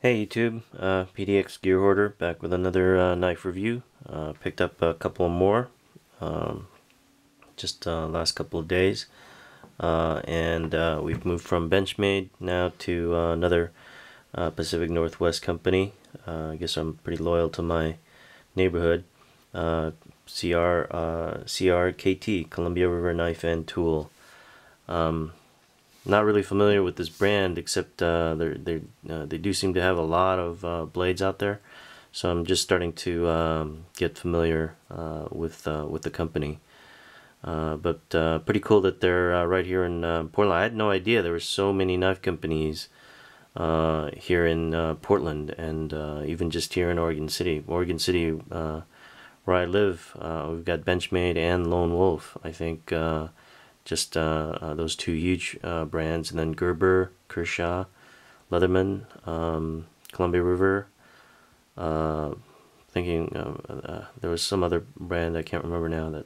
Hey YouTube, PDX Gear Hoarder back with another knife review. Picked up a couple more um, just last couple of days, and we've moved from Benchmade now to another Pacific Northwest company. I guess I'm pretty loyal to my neighborhood. CRKT, Columbia River Knife and Tool. Not really familiar with this brand, except they do seem to have a lot of blades out there. So I'm just starting to get familiar with the company. But pretty cool that they're right here in Portland. I had no idea there were so many knife companies here in Portland, and even just here in Oregon City. Oregon City, where I live, we've got Benchmade and Lone Wolf. I think just those two huge brands, and then Gerber, Kershaw, Leatherman, Columbia River. Thinking there was some other brand I can't remember now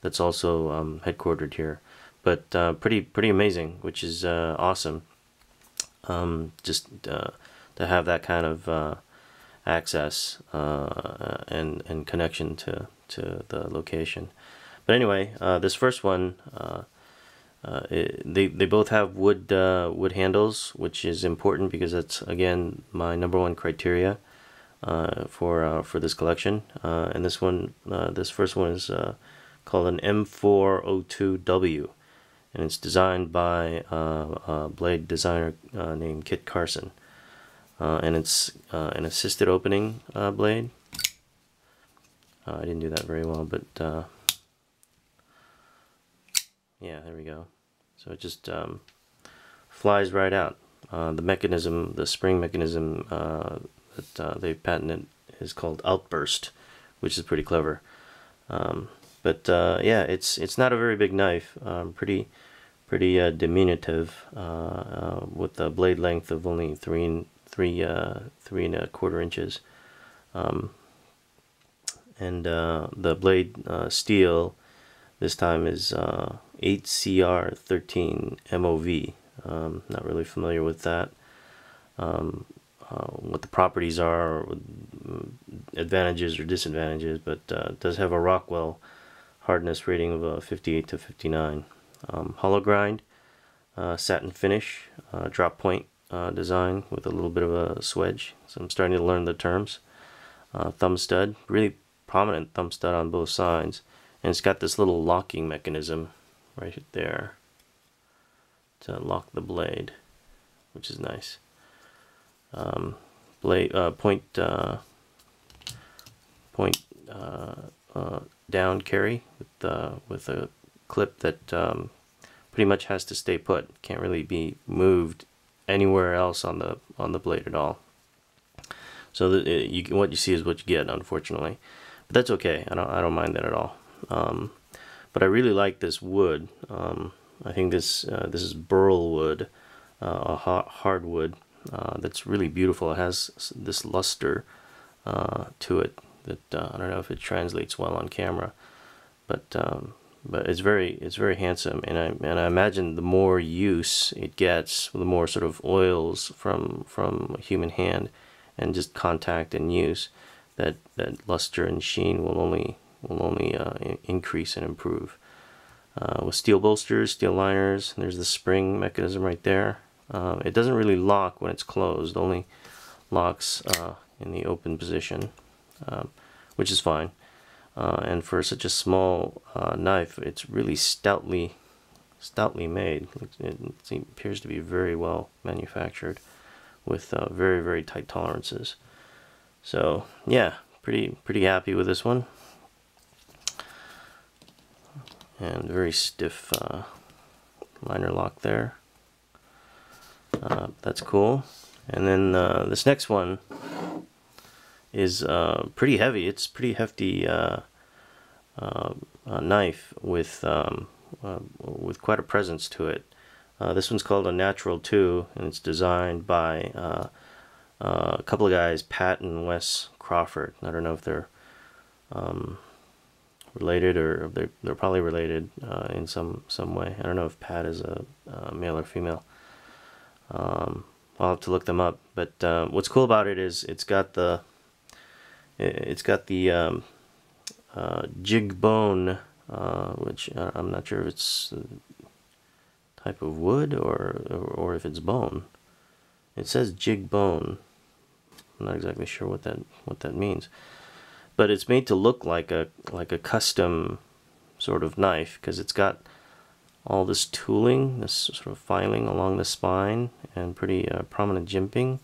that's also headquartered here, but pretty amazing, which is awesome. Just to have that kind of access and connection to the location. But anyway, this first one. They both have wood handles, which is important because that's again my #1 criteria for this collection. And this first one is called an M4-02W, and it's designed by a blade designer named Kit Carson, and it's an assisted opening blade. I didn't do that very well, but yeah, there we go. So it just flies right out. The mechanism, the spring mechanism that they've patented is called outburst, which is pretty clever. But yeah, it's not a very big knife. Pretty diminutive, with a blade length of only 3.25 inches. And the blade steel this time is 8CR13 MOV. Not really familiar with that. What the properties are, advantages or disadvantages, but it does have a Rockwell hardness rating of 58 to 59. Hollow grind, satin finish, drop point design with a little bit of a swedge. So I'm starting to learn the terms. Thumb stud, really prominent thumb stud on both sides. And it's got this little locking mechanism right there to lock the blade, which is nice. Point down carry with a clip that pretty much has to stay put. Can't really be moved anywhere else on the blade at all. So what you see is what you get, unfortunately. But that's okay. I don't mind that at all. But I really like this wood. I think this is burl wood, a hardwood that's really beautiful. It has this luster to it that I don't know if it translates well on camera, but it's very handsome. And I imagine the more use it gets, the more sort of oils from a human hand and just contact and use, that luster and sheen will only increase and improve. With steel bolsters, steel liners, and there's the spring mechanism right there. It doesn't really lock when it's closed, only locks in the open position, which is fine. And for such a small knife, it's really stoutly made. It appears to be very well manufactured with very tight tolerances. So yeah, pretty happy with this one. And very stiff liner lock there. That's cool. And then this next one is pretty heavy. It's pretty hefty knife with quite a presence to it. This one's called a Natural 2, and it's designed by a couple of guys, Pat and Wes Crawford. I don't know if they're related, or they're probably related in some way. I don't know if Pat is a male or female. I'll have to look them up. But what's cool about it is it's got the jig bone, which I'm not sure if it's a type of wood or if it's bone. It says jig bone. I'm not exactly sure what that means, but it's made to look like a custom sort of knife, because it's got all this tooling, this sort of filing along the spine, and pretty prominent jimping,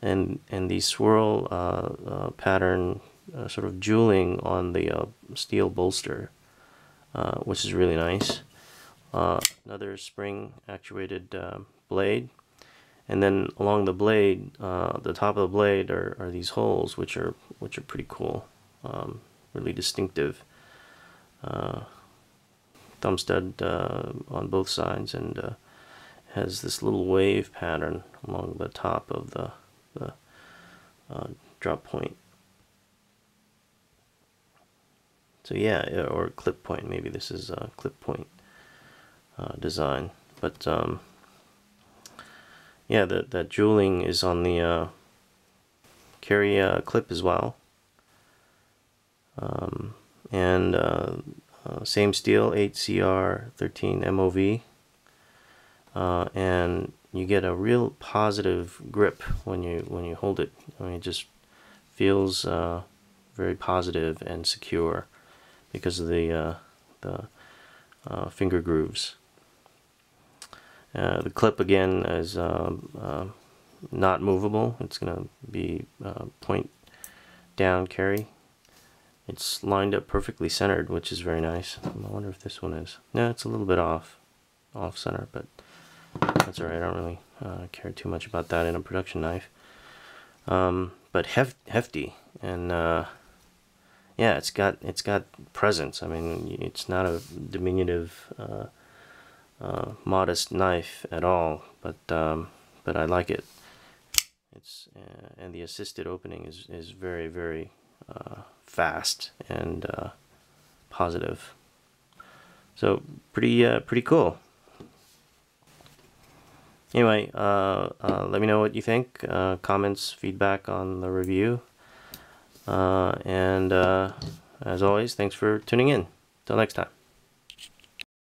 and the swirl pattern sort of jeweling on the steel bolster, which is really nice. Another spring actuated blade, and then along the blade, the top of the blade are these holes, which are pretty cool, really distinctive. Thumb stud on both sides, and has this little wave pattern along the top of the drop point. So yeah, or clip point. Maybe this is a clip point design, but yeah, that jeweling is on the carry clip as well, and same steel, 8CR13 MOV, and you get a real positive grip when you hold it. I mean, it just feels very positive and secure because of the finger grooves. The clip again is not movable. It's going to be point down carry. It's lined up perfectly centered, which is very nice. I wonder if this one is. No, it's a little bit off center, but that's alright. I don't really care too much about that in a production knife. But hefty, and yeah, it's got presence. I mean, it's not a diminutive, modest knife at all, but I like it. It's and the assisted opening is very, very fast and positive. So pretty cool. Anyway, let me know what you think. Comments, feedback on the review, and as always, thanks for tuning in. Till next time.